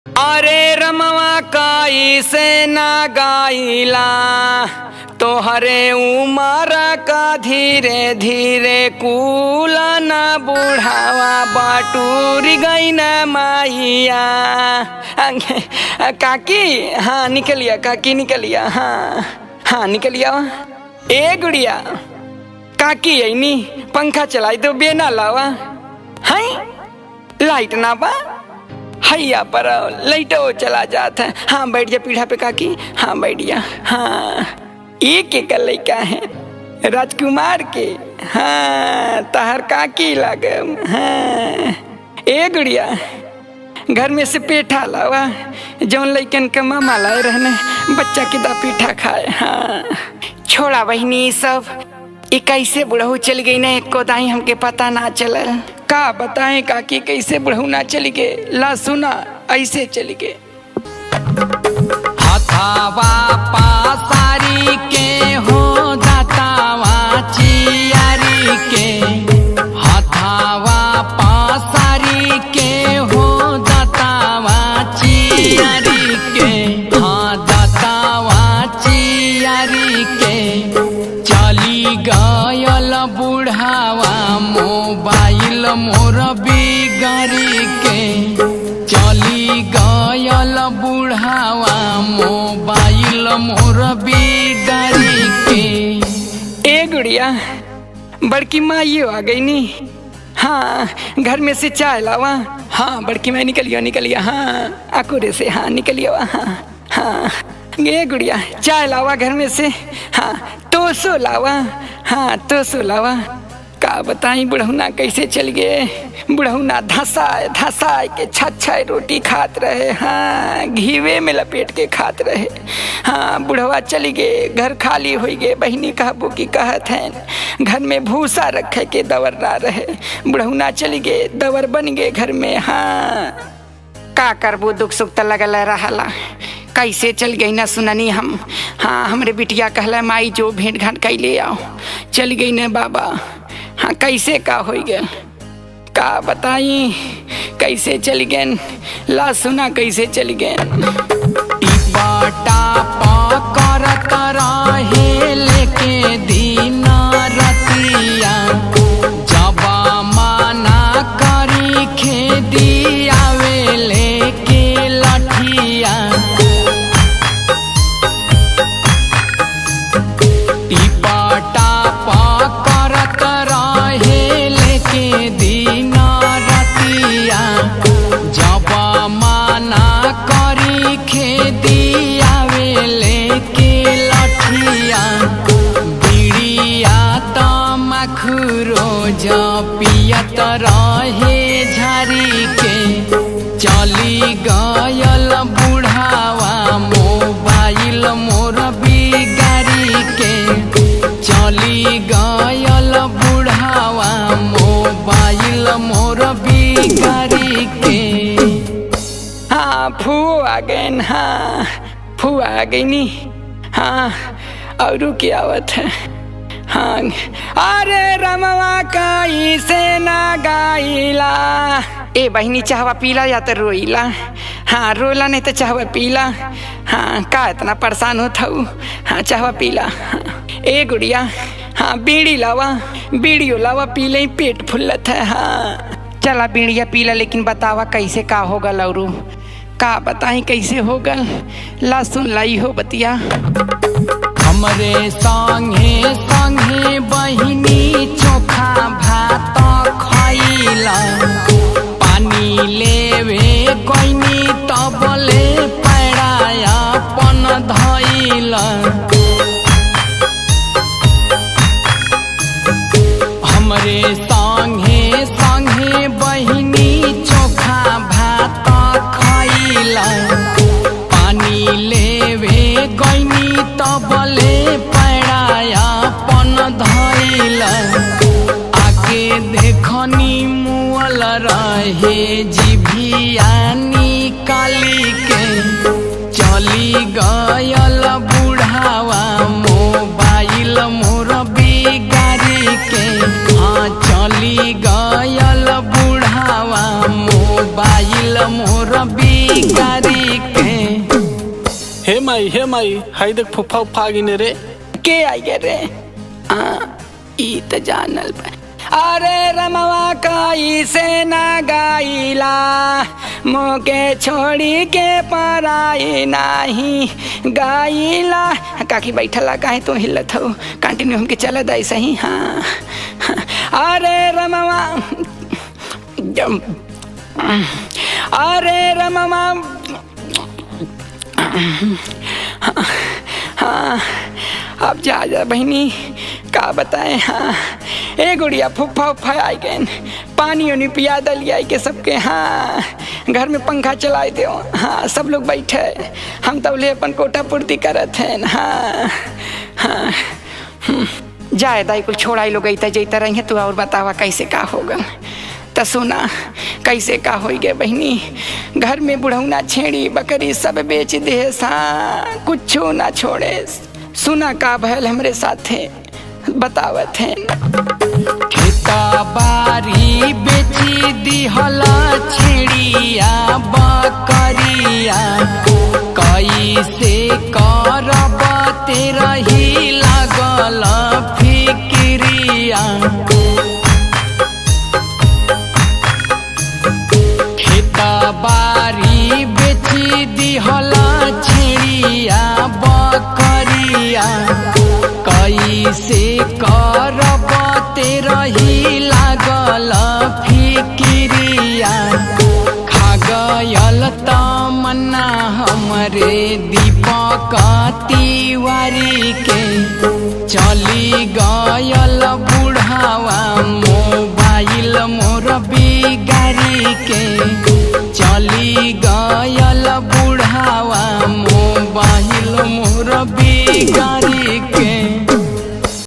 अरे रमवा काई से ना गाइला तोहरे उमर का धीरे धीरे कूला ना बुढ़ावा बाटूर गई न माइया। काकी हाँ निकलिया, काकी निकलिया, हाँ निकलिया। ए गुड़िया काकी ऐनी पंखा चलाई तो बेना लावा है, लाइट ना बा हैया पर लाइटो चला जाता है। हाँ बैठ जा पीढ़ा पे काकी, हाँ बैठ जा। हाँ एक एक लड़का है राजकुमार के, हाँ तहर काकी लागम। हाँ ए गुड़िया घर में से पेठा लावा जौन लइकन के मामा लाए रहने बच्चा के दा पीठा खाए। हाँ छोड़ा बहनी सब ये कैसे बुढ़ऊ चल गई ना, एको दाई हमके पता ना चलल। का बताएं काकी कैसे बुढ़ऊ ना चली गए, ला सुना ऐसे चली गए। हथावा पासारी के हो दातावा चियारी के, हथावा पासारी के हो दातावा चियारी के, हाँ दातावा चियारी के। चली गयल बुढ़ावा मोबाइल मोर बिगाड़ी के, चली गयल बुढ़ावा मोबाइल मोर बिगाड़ी के। ए गुड़िया बड़की माइयो आ गई नी, हाँ घर में से चाय लावा। हाँ बड़की माई निकलियो निकलियो, हाँ आकुरे से, हाँ निकलियो। हाँ ये गुड़िया चाय लावा घर में से, हाँ तोसो लावा, हाँ तोसो लावा। का बताई बुढ़ौना कैसे चल गए, बुढ़ौना धसाए धसाए के छच्छाए रोटी खात रहे, हाँ घीवे में लपेट के खात रहे। हाँ बुढ़वा चली गए, घर खाली हो गए। बहनी कहबो की कहत हैं घर में भूसा रखे के दवर ना रहे, बुढ़ौना चली गए दवर बन गए घर में। हाँ का करबू दुख सुख त लगल रहला, कैसे चल गई ना सुननी हम। हाँ हमरे बिटिया कहला माई जो भेंट घाट कैले आओ, चल गई न बाबा। हाँ कैसे का हो गए, का बताई कैसे चल गए, ला सुना कैसे चल गए। टिपाटा करत रहे लेके दीना रतिया, जबा माना करी खेदी आवे लेके लठिया। टिपाटा करत रहे लेके दीना रतिया, जबा माना करी खेदी आवे लेके लठिया। बीड़िया तमखुरो पियत रहे झारी के, चली गयल बुढ़ावा मोबाइल मोर बिगाड़ी के, चली गयल बुढ़ावा मोबाइल मोर बिगाड़ी के। हाँ फूओ आ गए, हाँ फूआ आ गई नी। हाँ और क्या आवत है। हाँ अरे रमवा काई से ना गाइला। ए बहनी चाहवा पीला या तो रोइला, हाँ रोला नहीं तो चाहवा पीला। हाँ का इतना परेशान होता हूँ, हाँ चाहवा पीला। हाँ। ए गुड़िया हाँ बीड़ी लावा, बीड़ियो लावा पी ले पेट फुल्लत है। हाँ चला बीड़िया पीला, लेकिन बतावा कैसे का होगा लौरू, का बताई कैसे होगा, ला सुन लाई हो बतिया। हमरे संगे संगे बहिनी चोखा भात खइला, पानी लेवे कोइनी तबले पैराया पन धइला। हमरे संगे संगे बहिनी चोखा भात खइला, पानी लेवे गइनी तबले पैराया पन धइला। आके देखनी मुअल रहे जिभिया निकाली के, चली गयल बुढ़ावा मोबाइल मोर बिगाड़ी के। हाँ चली गयल बुढ़ावा मोबाइल मोर बिगाड़ी हे माई हाई देख फुफा उफा गिने रे के आई गे रे ई त जानल बा। अरे रमवा काई से ना गाइला मोके छोड़ी के पराई नाही गाइला। काकी बैठला काहे तू हिलत हो कंटिन्यू हमके चलत आई सही। हाँ अरे रमवा अरे रमवा हाँ अब जा बहनी का बताएं। हाँ ए गुड़िया फुफा उफा आई गए पानी उनी पिया दलिया के सबके। हाँ घर में पंखा चलाए दे। हाँ सब लोग बैठे हम तब ले अपन कोटा पूर्ति करत हैं। हाँ हाँ जाए दाई कुल छोड़ाई लोग जैता रही तू और बतावा कैसे का होगा। त सुना कैसे का हो गए बहनी घर में बुढ़ौना छेड़ी बकरी सब बेच दे सा कुछ ना छोड़े। सुना का भयल हमरे साथे बतावत है। खेता बारी बेची दिहला छेड़िया बकरिया कैसे करब तेरा ही लागल फिक्रिया। बारी बेची दिहला छेड़िया बकरिया कैसे करब तेरा ही लागल फिक्रिया। खा गयल तमन्ना हमरे दीपक तिवारी के चली गयल बुढ़ावा मोबाइल मोर बिगारी के चली गयल बुढ़ावा मोबाइल मोर बिगारी।